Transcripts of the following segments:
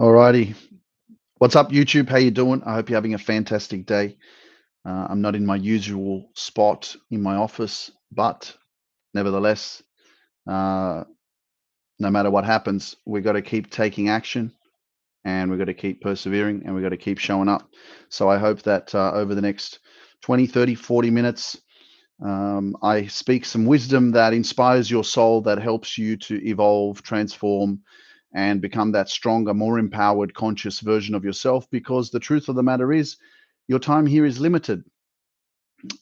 Alrighty. What's up, YouTube? How you doing? I hope you're having a fantastic day. I'm not in my usual spot in my office, but nevertheless, uh, no matter what happens, we've got to keep taking action and we've got to keep persevering and we've got to keep showing up. So I hope that over the next 20, 30, 40 minutes, I speak some wisdom that inspires your soul, that helps you to evolve, transform, and become that stronger, more empowered, conscious version of yourself. Because the truth of the matter is, your time here is limited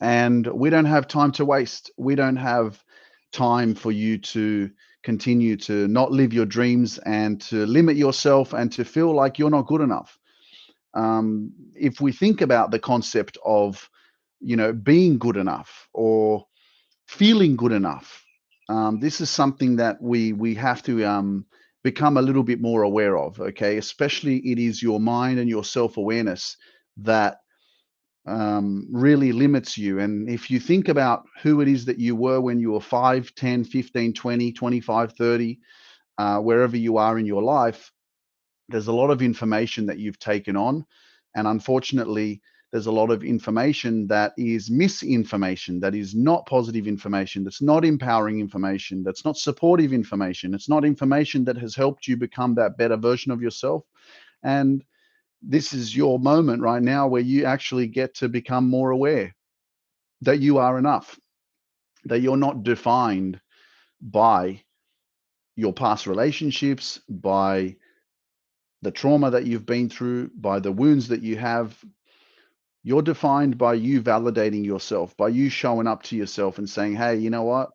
and we don't have time to waste. We don't have time for you to continue to not live your dreams and to limit yourself and to feel like you're not good enough. If we think about the concept of, being good enough or feeling good enough. This is something that we have to become a little bit more aware of. Okay, especially it is your mind and your self awareness that really limits you. And if you think about who it is that you were when you were 5, 10, 15, 20, 25, 30, wherever you are in your life, there's a lot of information that you've taken on. And unfortunately, there's a lot of information that is misinformation, that is not positive information, that's not empowering information, that's not supportive information. It's not information that has helped you become that better version of yourself. And this is your moment right now where you actually get to become more aware that you are enough, that you're not defined by your past relationships, by the trauma that you've been through, by the wounds that you have. You're defined by you validating yourself, by you showing up to yourself and saying, hey, you know what?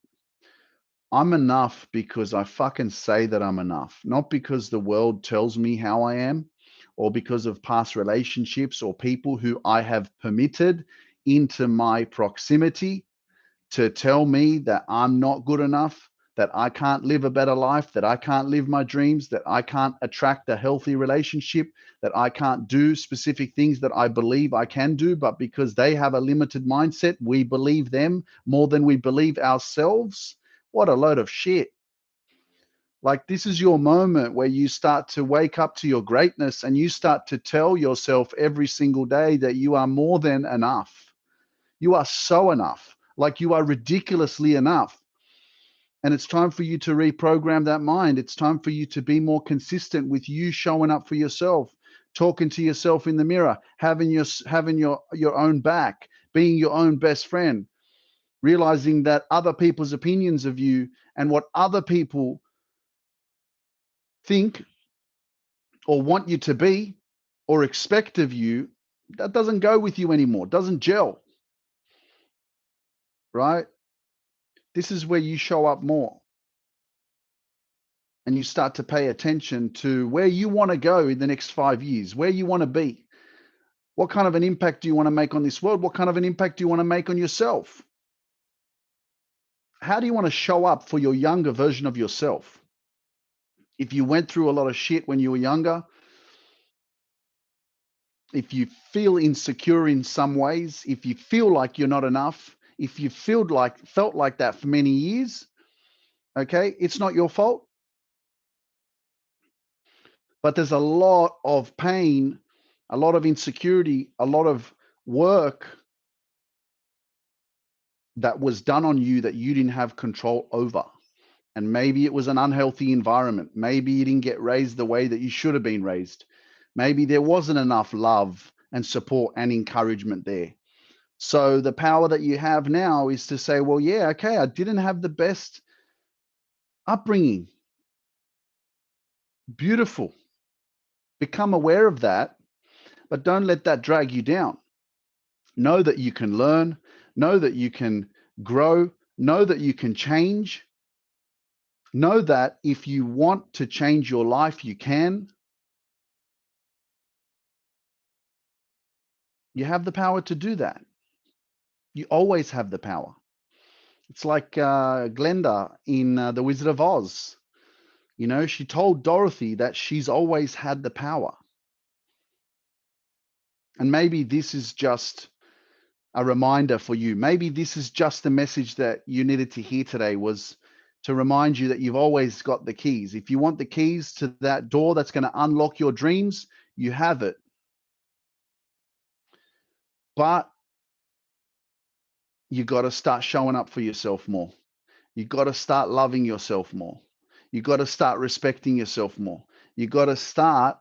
I'm enough because I fucking say that I'm enough, not because the world tells me how I am or because of past relationships or people who I have permitted into my proximity to tell me that I'm not good enough, that I can't live a better life, that I can't live my dreams, that I can't attract a healthy relationship, that I can't do specific things that I believe I can do. But because they have a limited mindset, we believe them more than we believe ourselves. What a load of shit. Like, this is your moment where you start to wake up to your greatness and you start to tell yourself every single day that you are more than enough. You are so enough. Like, you are ridiculously enough. And it's time for you to reprogram that mind. It's time for you to be more consistent with you showing up for yourself, talking to yourself in the mirror, having your own back, being your own best friend, realizing that other people's opinions of you and what other people think or want you to be or expect of you, that doesn't go with you anymore, doesn't gel, right? This is where you show up more and you start to pay attention to where you want to go in the next 5 years, where you want to be. What kind of an impact do you want to make on this world? What kind of an impact do you want to make on yourself? How do you want to show up for your younger version of yourself? If you went through a lot of shit when you were younger, if you feel insecure in some ways, if you feel like you're not enough, if you felt like that for many years, okay, it's not your fault. But there's a lot of pain, a lot of insecurity, a lot of work that was done on you that you didn't have control over. And maybe it was an unhealthy environment. Maybe you didn't get raised the way that you should have been raised. Maybe there wasn't enough love and support and encouragement there. So the power that you have now is to say, well, yeah, okay, I didn't have the best upbringing. Beautiful. Become aware of that, but don't let that drag you down. Know that you can learn, know that you can grow, know that you can change. Know that if you want to change your life, you can. You have the power to do that. You always have the power. It's like Glenda in The Wizard of Oz. You know, she told Dorothy that she's always had the power. And maybe this is just a reminder for you. Maybe this is just the message that you needed to hear today was to remind you that you've always got the keys. If you want the keys to that door that's going to unlock your dreams, you have it. But you got to start showing up for yourself more. You got to start loving yourself more. You got to start respecting yourself more. You got to start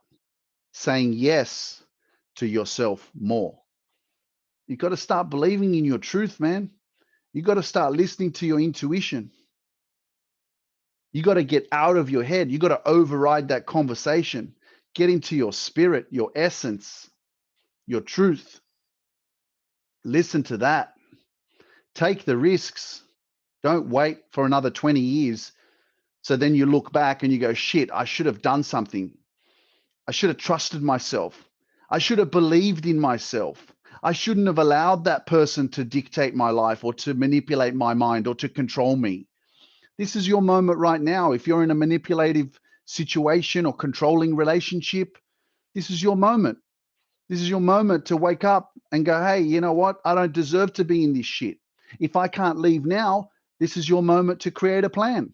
saying yes to yourself more. You got to start believing in your truth, man. You got to start listening to your intuition. You got to get out of your head. You got to override that conversation. Get into your spirit, your essence, your truth. Listen to that. Take the risks. Don't wait for another 20 years. So then you look back and you go, shit, I should have done something. I should have trusted myself. I should have believed in myself. I shouldn't have allowed that person to dictate my life or to manipulate my mind or to control me. This is your moment right now. If you're in a manipulative situation or controlling relationship, this is your moment. This is your moment to wake up and go, hey, you know what? I don't deserve to be in this shit. If I can't leave now, this is your moment to create a plan.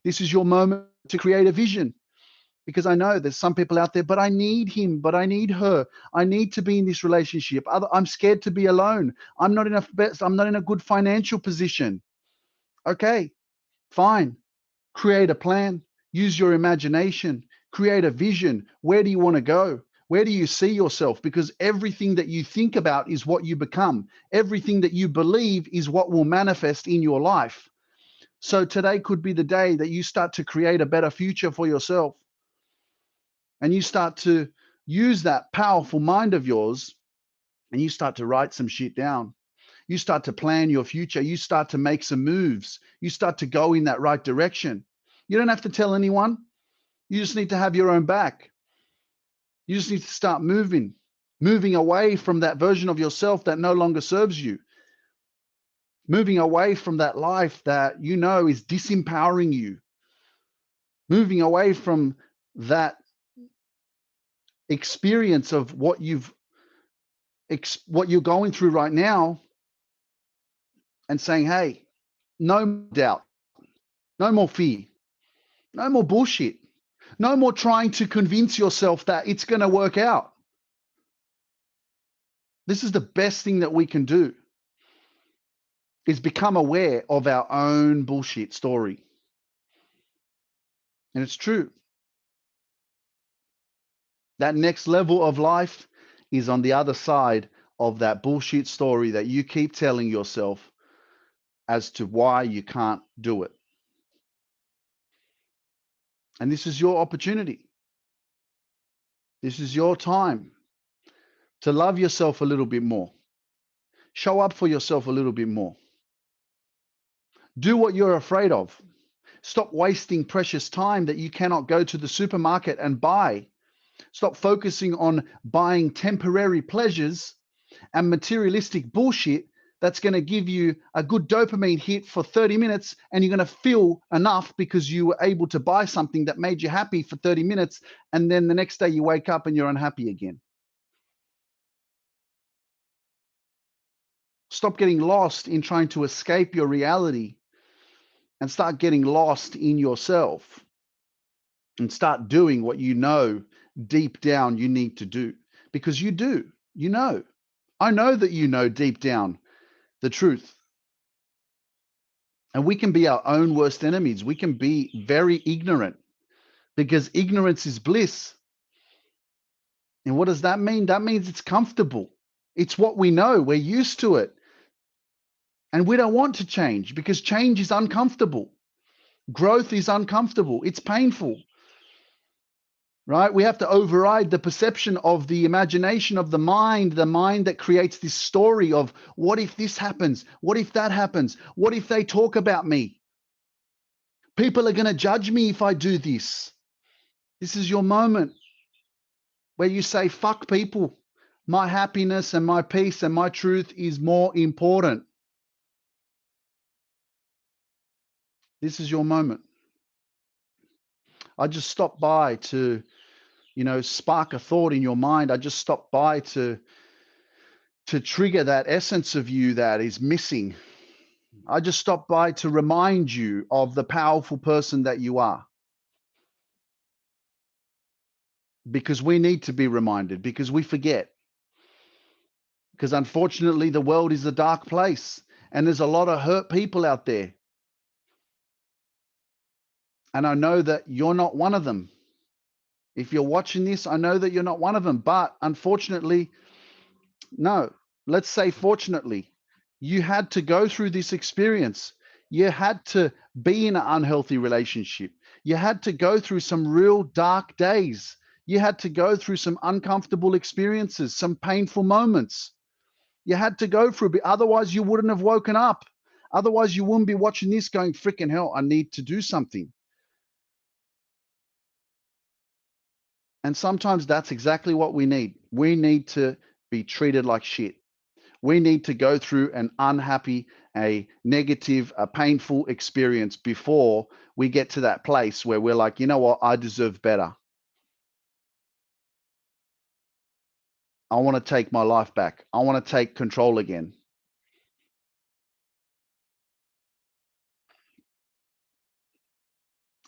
This is your moment to create a vision. Because I know there's some people out there, but I need him, but I need her. I need to be in this relationship. I'm scared to be alone. I'm not in a good financial position. Okay, fine. Create a plan. Use your imagination. Create a vision. Where do you want to go? Where do you see yourself? Because everything that you think about is what you become. Everything that you believe is what will manifest in your life. So today could be the day that you start to create a better future for yourself. And you start to use that powerful mind of yours and you start to write some shit down. You start to plan your future. You start to make some moves. You start to go in that right direction. You don't have to tell anyone. You just need to have your own back. You just need to start moving away from that version of yourself that no longer serves you. Moving away from that life that you know is disempowering you. Moving away from that experience of what you're going through right now and saying, hey, no doubt, no more fear, no more bullshit, no more trying to convince yourself that it's going to work out. This is the best thing that we can do, is become aware of our own bullshit story. And it's true. That next level of life is on the other side of that bullshit story that you keep telling yourself as to why you can't do it. And this is your opportunity. This is your time to love yourself a little bit more. Show up for yourself a little bit more. Do what you're afraid of. Stop wasting precious time that you cannot go to the supermarket and buy. Stop focusing on buying temporary pleasures and materialistic bullshit that's going to give you a good dopamine hit for 30 minutes and you're going to feel enough because you were able to buy something that made you happy for 30 minutes and then the next day you wake up and you're unhappy again. Stop getting lost in trying to escape your reality and start getting lost in yourself and start doing what you know deep down you need to do. Because you do, you know. I know that you know deep down the truth. And we can be our own worst enemies. We can be very ignorant because ignorance is bliss. And what does that mean? That means it's comfortable. It's what we know. We're used to it. And we don't want to change because change is uncomfortable. Growth is uncomfortable. It's painful. Right? We have to override the perception of the imagination of the mind that creates this story of what if this happens? What if that happens? What if they talk about me? People are going to judge me if I do this. This is your moment where you say, fuck people. My happiness and my peace and my truth is more important. This is your moment. I just stopped by to, spark a thought in your mind. I just stopped by to trigger that essence of you that is missing. I just stopped by to remind you of the powerful person that you are, because we need to be reminded, because we forget. Because unfortunately, the world is a dark place and there's a lot of hurt people out there. And I know that you're not one of them. If you're watching this, I know that you're not one of them. But unfortunately, no, let's say fortunately, you had to go through this experience. You had to be in an unhealthy relationship. You had to go through some real dark days. You had to go through some uncomfortable experiences, some painful moments. You had to go through it. Otherwise, you wouldn't have woken up. Otherwise, you wouldn't be watching this going, freaking hell, I need to do something. And sometimes that's exactly what we need. We need to be treated like shit. We need to go through an unhappy, a negative, a painful experience before we get to that place where we're like, you know what, I deserve better. I want to take my life back. I want to take control again.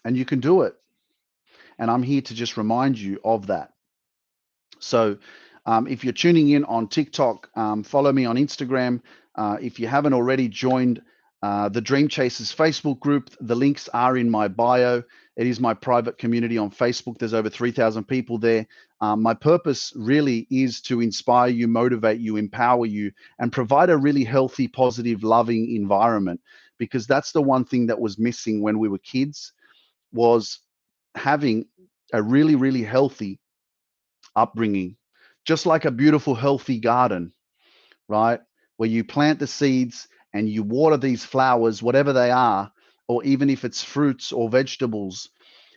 And you can do it. And I'm here to just remind you of that. So if you're tuning in on TikTok, follow me on Instagram. If you haven't already joined the Dream Chasers Facebook group, the links are in my bio. It is my private community on Facebook. There's over 3,000 people there. My purpose really is to inspire you, motivate you, empower you, and provide a really healthy, positive, loving environment. Because that's the one thing that was missing when we were kids, was having a really, really healthy upbringing, just like a beautiful, healthy garden, right? Where you plant the seeds and you water these flowers, whatever they are, or even if it's fruits or vegetables.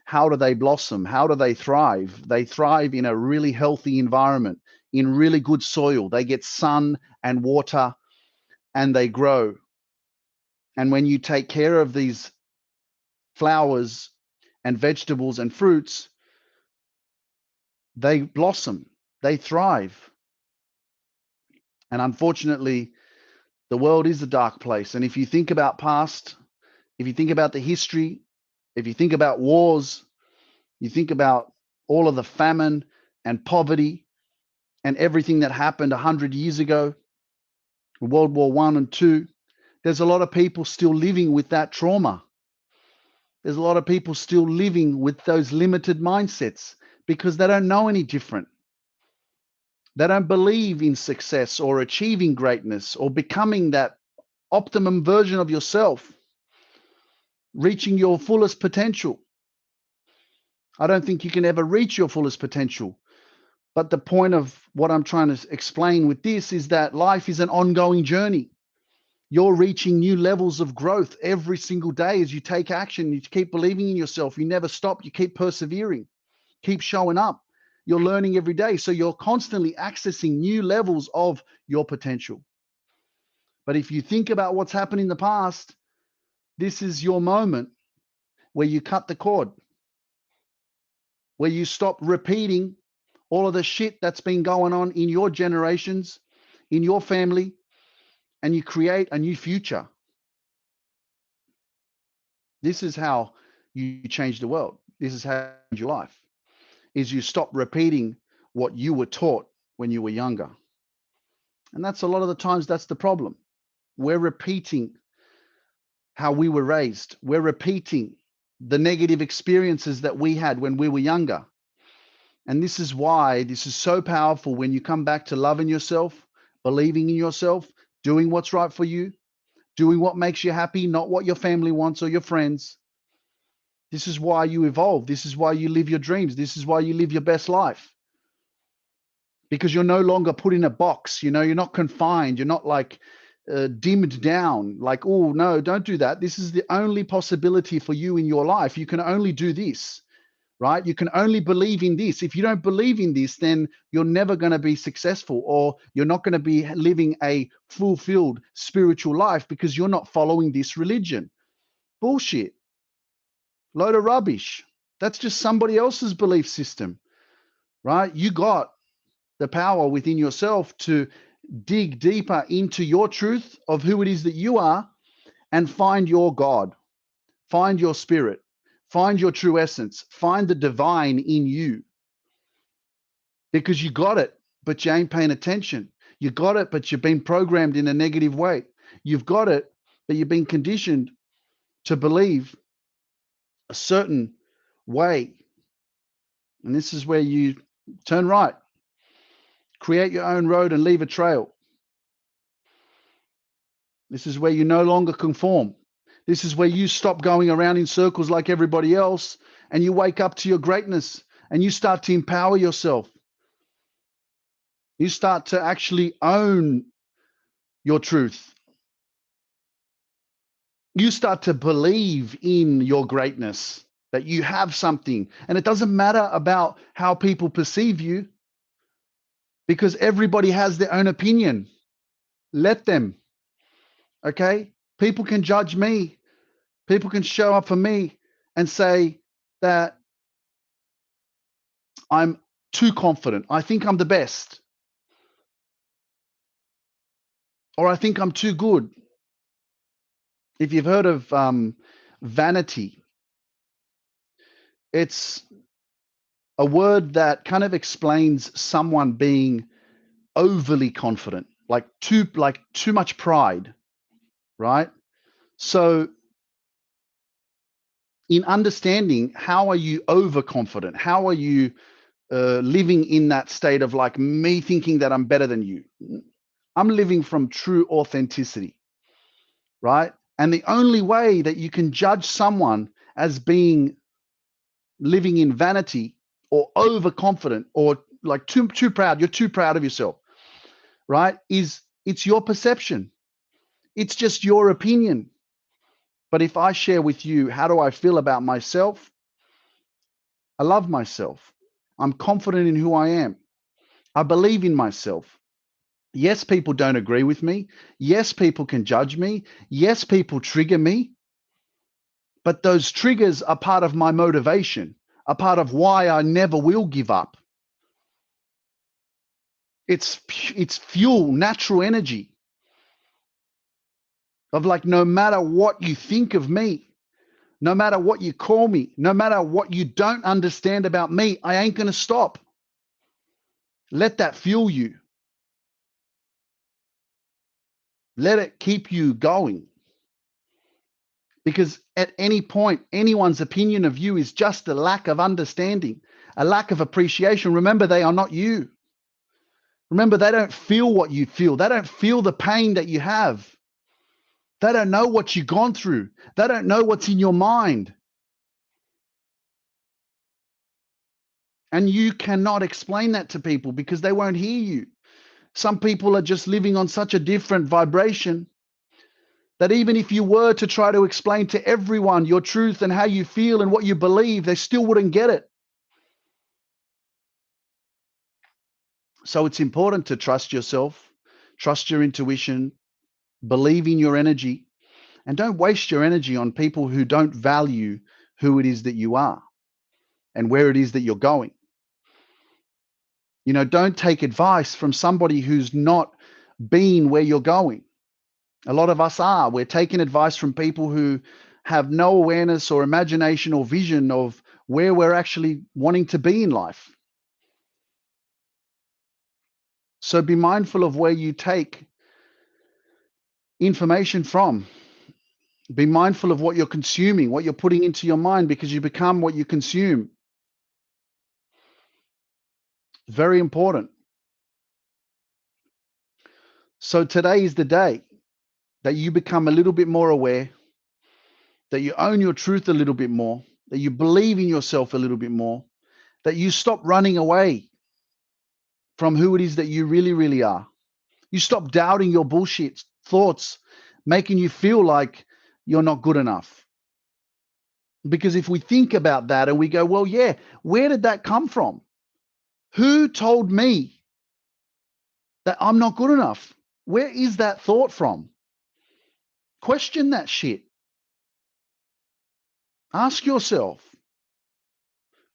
How do they blossom? How do they thrive? They thrive in a really healthy environment, in really good soil. They get sun and water and they grow. And when you take care of these flowers and vegetables and fruits, they blossom, they thrive. And unfortunately, the world is a dark place. And if you think about past, if you think about the history, if you think about wars, you think about all of the famine and poverty and everything that happened 100 years ago, World War One and Two, there's a lot of people still living with that trauma. There's a lot of people still living with those limited mindsets because they don't know any different. They don't believe in success or achieving greatness or becoming that optimum version of yourself, reaching your fullest potential. I don't think you can ever reach your fullest potential. But the point of what I'm trying to explain with this is that life is an ongoing journey. You're reaching new levels of growth every single day as you take action. You keep believing in yourself. You never stop. You keep persevering, keep showing up. You're learning every day. So you're constantly accessing new levels of your potential. But if you think about what's happened in the past, this is your moment where you cut the cord, where you stop repeating all of the shit that's been going on in your generations, in your family, and you create a new future. This is how you change the world. This is how you change your life, is you stop repeating what you were taught when you were younger. And that's a lot of the times that's the problem. We're repeating how we were raised. We're repeating the negative experiences that we had when we were younger. And this is why this is so powerful when you come back to loving yourself, believing in yourself, doing what's right for you, doing what makes you happy, not what your family wants or your friends. This is why you evolve. This is why you live your dreams. This is why you live your best life. Because you're no longer put in a box. You know, you're not confined. You're not like dimmed down. Like, oh, no, don't do that. This is the only possibility for you in your life. You can only do this, right? You can only believe in this. If you don't believe in this, then you're never going to be successful, or you're not going to be living a fulfilled spiritual life because you're not following this religion. Bullshit. Load of rubbish. That's just somebody else's belief system, right? You got the power within yourself to dig deeper into your truth of who it is that you are and find your God, find your spirit, find your true essence, find the divine in you, because you got it, but you ain't paying attention. You got it, but you've been programmed in a negative way. You've got it, but you've been conditioned to believe a certain way. And this is where you turn right, create your own road and leave a trail. This is where you no longer conform. This is where you stop going around in circles like everybody else, and you wake up to your greatness and you start to empower yourself. You start to actually own your truth. You start to believe in your greatness, that you have something. And it doesn't matter about how people perceive you, because everybody has their own opinion. Let them. Okay? People can judge me. People can show up for me and say that I'm too confident. I think I'm the best. Or I think I'm too good. If you've heard of vanity, it's a word that kind of explains someone being overly confident, like too much pride, right? So in understanding, how are you overconfident? How are you living in that state of like me thinking that I'm better than you? I'm living from true authenticity, right? And the only way that you can judge someone as being living in vanity or overconfident or like too proud, you're too proud of yourself, right? Is it's your perception. It's just your opinion. But if I share with you, how do I feel about myself? I love myself. I'm confident in who I am. I believe in myself. Yes, people don't agree with me. Yes, people can judge me. Yes, people trigger me. But those triggers are part of my motivation, a part of why I never will give up. It's fuel, natural energy of like, no matter what you think of me, no matter what you call me, no matter what you don't understand about me, I ain't going to stop. Let that fuel you. Let it keep you going. Because at any point, anyone's opinion of you is just a lack of understanding, a lack of appreciation. Remember, they are not you. Remember, they don't feel what you feel. They don't feel the pain that you have. They don't know what you've gone through. They don't know what's in your mind. And you cannot explain that to people because they won't hear you. Some people are just living on such a different vibration that even if you were to try to explain to everyone your truth and how you feel and what you believe, they still wouldn't get it. So it's important to trust yourself, trust your intuition, believe in your energy, and don't waste your energy on people who don't value who it is that you are and where it is that you're going. You know, don't take advice from somebody who's not been where you're going. A lot of us are. We're taking advice from people who have no awareness or imagination or vision of where we're actually wanting to be in life. So be mindful of where you take information from. Be mindful of what you're consuming, what you're putting into your mind, because you become what you consume. Very important. So today is the day that you become a little bit more aware, that you own your truth a little bit more, that you believe in yourself a little bit more, that you stop running away from who it is that you really, really are. You stop doubting your bullshit thoughts, making you feel like you're not good enough. Because if we think about that and we go, well, yeah, where did that come from? Who told me that I'm not good enough? Where is that thought from? Question that shit. Ask yourself,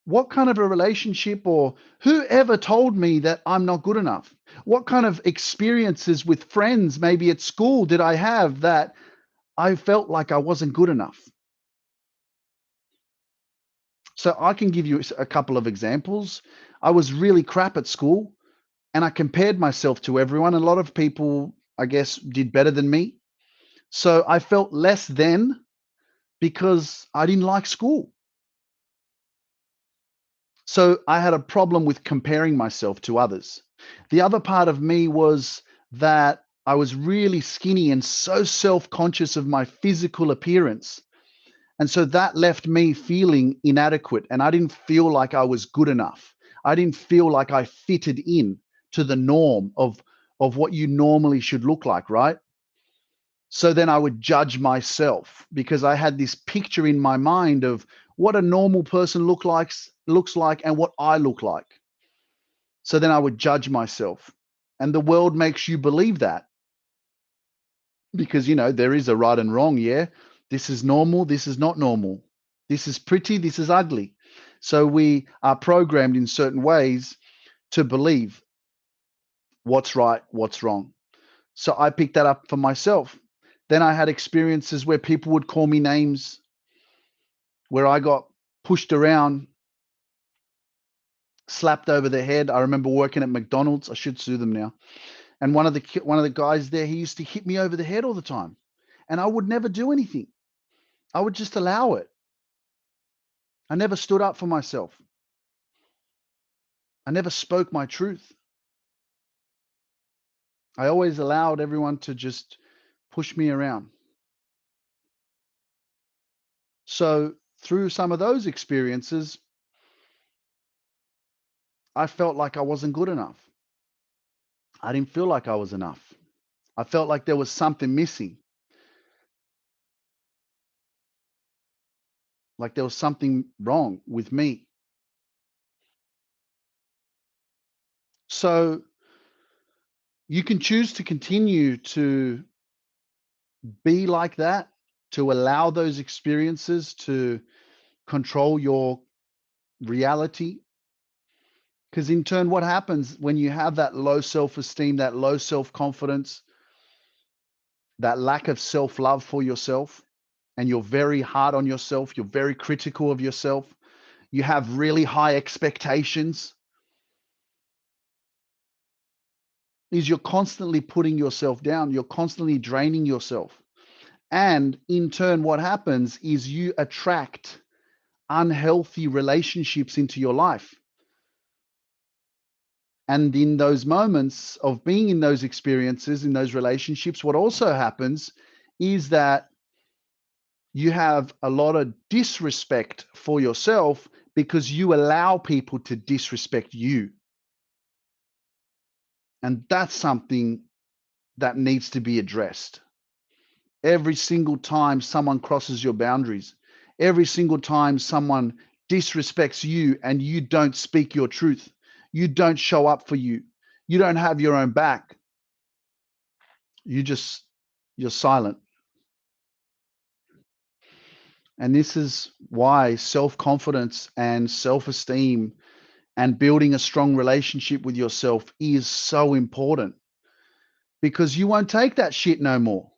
what kind of a relationship or whoever told me that I'm not good enough? What kind of experiences with friends, maybe at school, did I have that I felt like I wasn't good enough. So I can give you a couple of examples. I was really crap at school and I compared myself to everyone. A lot of people, I guess, did better than me. So I felt less than because I didn't like school. So I had a problem with comparing myself to others. The other part of me was that I was really skinny and so self conscious of my physical appearance. And so that left me feeling inadequate and I didn't feel like I was good enough. I didn't feel like I fitted in to the norm of what you normally should look like, right? So then I would judge myself because I had this picture in my mind of what a normal person looks like and what I look like. So then I would judge myself. And the world makes you believe that because there is a right and wrong, yeah. This is normal, this is not normal. This is pretty, this is ugly. So we are programmed in certain ways to believe what's right, what's wrong. So I picked that up for myself. Then I had experiences where people would call me names, where I got pushed around, slapped over the head. I remember working at McDonald's. I should sue them now. And one of the guys there, he used to hit me over the head all the time, and I would never do anything. I would just allow it. I never stood up for myself. I never spoke my truth. I always allowed everyone to just push me around. So through some of those experiences, I felt like I wasn't good enough. I didn't feel like I was enough. I felt like there was something missing, like there was something wrong with me. So you can choose to continue to be like that, to allow those experiences to control your reality. Because in turn, what happens when you have that low self esteem, that low self confidence, that lack of self love for yourself, and you're very hard on yourself, you're very critical of yourself, you have really high expectations, is you're constantly putting yourself down, you're constantly draining yourself. And in turn, what happens is you attract unhealthy relationships into your life. And in those moments of being in those experiences, in those relationships, what also happens is that you have a lot of disrespect for yourself because you allow people to disrespect you. And that's something that needs to be addressed. Every single time someone crosses your boundaries, every single time someone disrespects you and you don't speak your truth, you don't show up for you don't have your own back, you're silent. And this is why self-confidence and self-esteem and building a strong relationship with yourself is so important because you won't take that shit no more.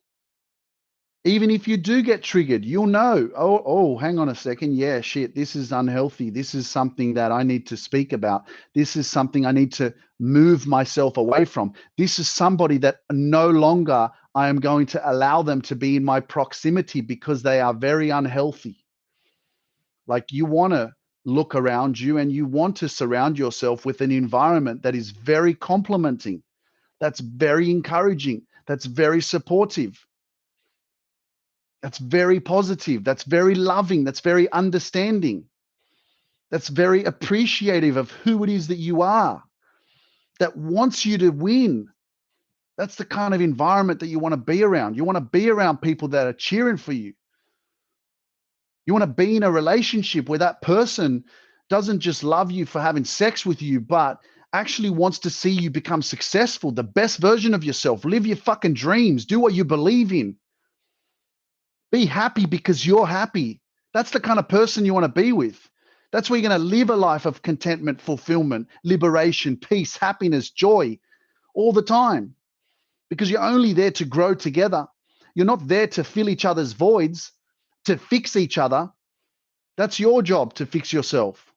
Even if you do get triggered, you'll know, hang on a second. Yeah, shit, this is unhealthy. This is something that I need to speak about. This is something I need to move myself away from. This is somebody that no longer I am going to allow them to be in my proximity because they are very unhealthy. Like you want to look around you and you want to surround yourself with an environment that is very complimenting, that's very encouraging, that's very supportive, that's very positive, that's very loving, that's very understanding, that's very appreciative of who it is that you are, that wants you to win. That's the kind of environment that you want to be around. You want to be around people that are cheering for you. You want to be in a relationship where that person doesn't just love you for having sex with you, but actually wants to see you become successful, the best version of yourself, live your fucking dreams, do what you believe in. Be happy because you're happy. That's the kind of person you want to be with. That's where you're going to live a life of contentment, fulfillment, liberation, peace, happiness, joy all the time because you're only there to grow together. You're not there to fill each other's voids, to fix each other. That's your job, to fix yourself.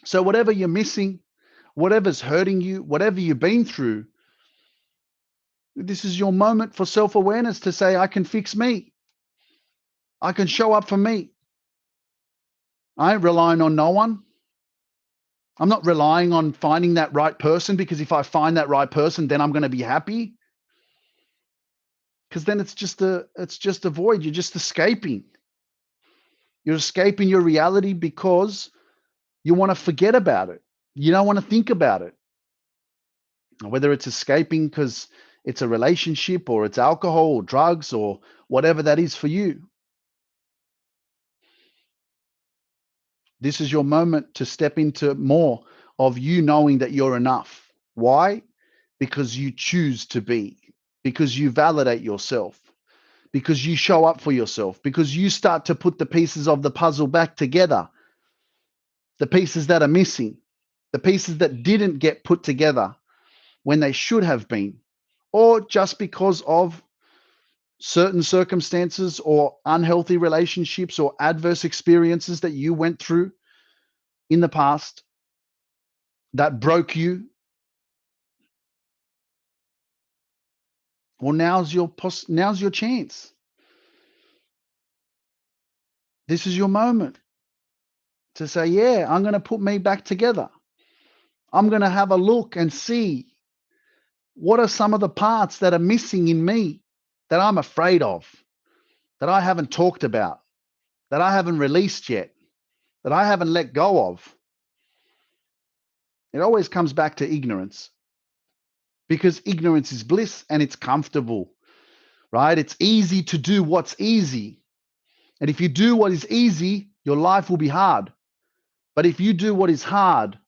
So whatever you're missing, whatever's hurting you, whatever you've been through, this is your moment for self-awareness to say, I can fix me. I can show up for me. I ain't relying on no one. I'm not relying on finding that right person, because if I find that right person, then I'm going to be happy. Because then it's just a void. You're just escaping. You're escaping your reality because you want to forget about it. You don't want to think about it. Whether it's escaping because it's a relationship, or it's alcohol or drugs or whatever that is for you. This is your moment to step into more of you knowing that you're enough. Why? Because you choose to be, because you validate yourself, because you show up for yourself, because you start to put the pieces of the puzzle back together, the pieces that are missing, the pieces that didn't get put together when they should have been, or just because of certain circumstances or unhealthy relationships or adverse experiences that you went through in the past that broke you. Well, now's your chance. This is your moment to say, yeah, I'm going to put me back together. I'm going to have a look and see what are some of the parts that are missing in me that I'm afraid of, that I haven't talked about, that I haven't released yet, that I haven't let go of. It always comes back to ignorance, because ignorance is bliss and it's comfortable, right? It's easy to do what's easy. And if you do what is easy, your life will be hard. But if you do what is hard,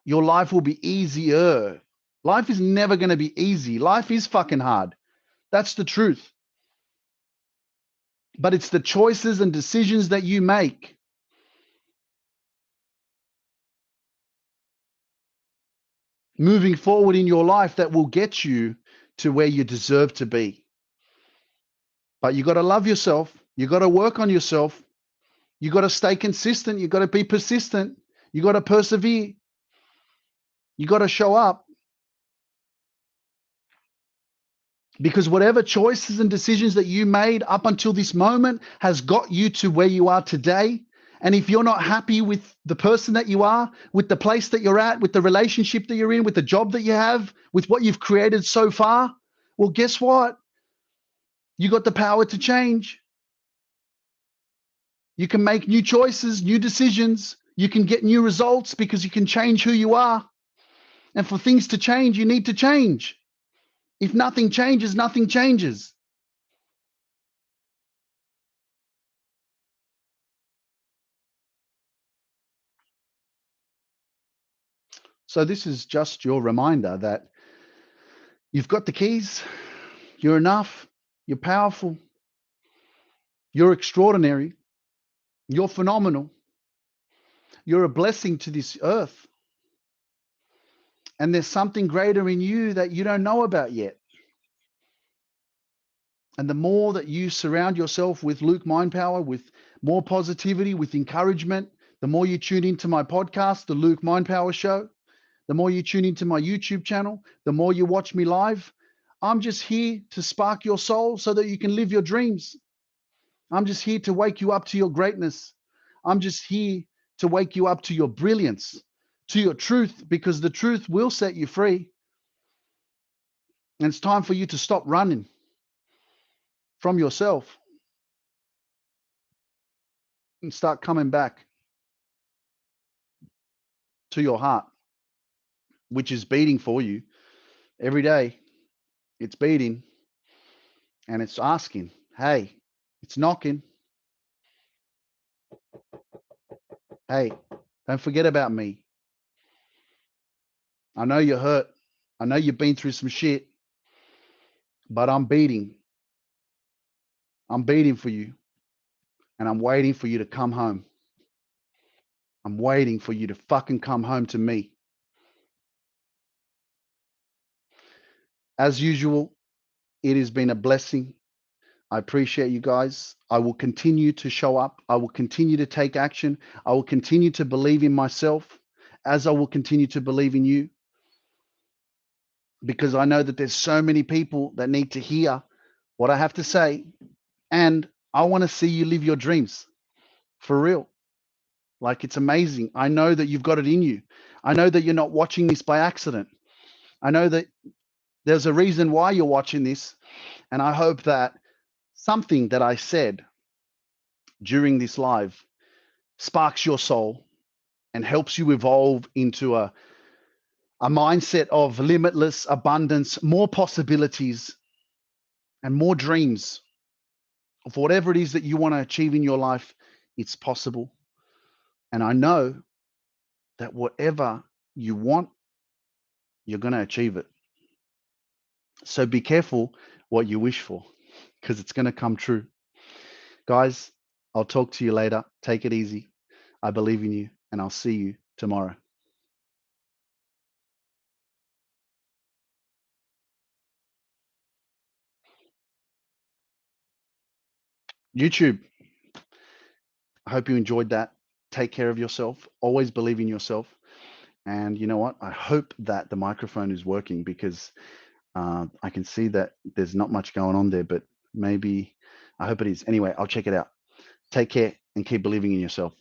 your life will be easier. Life is never going to be easy. Life is fucking hard. That's the truth. But it's the choices and decisions that you make moving forward in your life that will get you to where you deserve to be. But you got to love yourself. You got to work on yourself. You got to stay consistent. You got to be persistent. You got to persevere. You got to show up. Because whatever choices and decisions that you made up until this moment has got you to where you are today. And if you're not happy with the person that you are, with the place that you're at, with the relationship that you're in, with the job that you have, with what you've created so far, well, guess what? You got the power to change. You can make new choices, new decisions. You can get new results because you can change who you are. And for things to change, you need to change. If nothing changes, nothing changes. So this is just your reminder that you've got the keys, you're enough, you're powerful, you're extraordinary, you're phenomenal, you're a blessing to this earth. And there's something greater in you that you don't know about yet. And the more that you surround yourself with Luke Mind Power, with more positivity, with encouragement, the more you tune into my podcast, the Luke Mind Power Show, the more you tune into my YouTube channel, the more you watch me live. I'm just here to spark your soul so that you can live your dreams. I'm just here to wake you up to your greatness. I'm just here to wake you up to your brilliance, to your truth, because the truth will set you free. And it's time for you to stop running from yourself and start coming back to your heart, which is beating for you every day. It's beating and it's asking, hey, it's knocking. Hey, don't forget about me. I know you're hurt. I know you've been through some shit, but I'm beating. I'm beating for you. And I'm waiting for you to come home. I'm waiting for you to fucking come home to me. As usual, It has been a blessing. I appreciate you guys. I will continue to show up. I will continue to take action. I will continue to believe in myself as I will continue to believe in you, because I know that there's so many people that need to hear what I have to say. And I want to see you live your dreams for real. Like, it's amazing. I know that you've got it in you. I know that you're not watching this by accident. I know that there's a reason why you're watching this. And I hope that something that I said during this live sparks your soul and helps you evolve into a mindset of limitless abundance, more possibilities, and more dreams of whatever it is that you want to achieve in your life. It's possible. And I know that whatever you want, you're going to achieve it. So be careful what you wish for, because it's going to come true. Guys, I'll talk to you later. Take it easy. I believe in you, and I'll see you tomorrow. YouTube, I hope you enjoyed that. Take care of yourself. Always believe in yourself. And you know what? I hope that the microphone is working, because I can see that there's not much going on there, but maybe I hope it is. Anyway, I'll check it out. Take care and keep believing in yourself.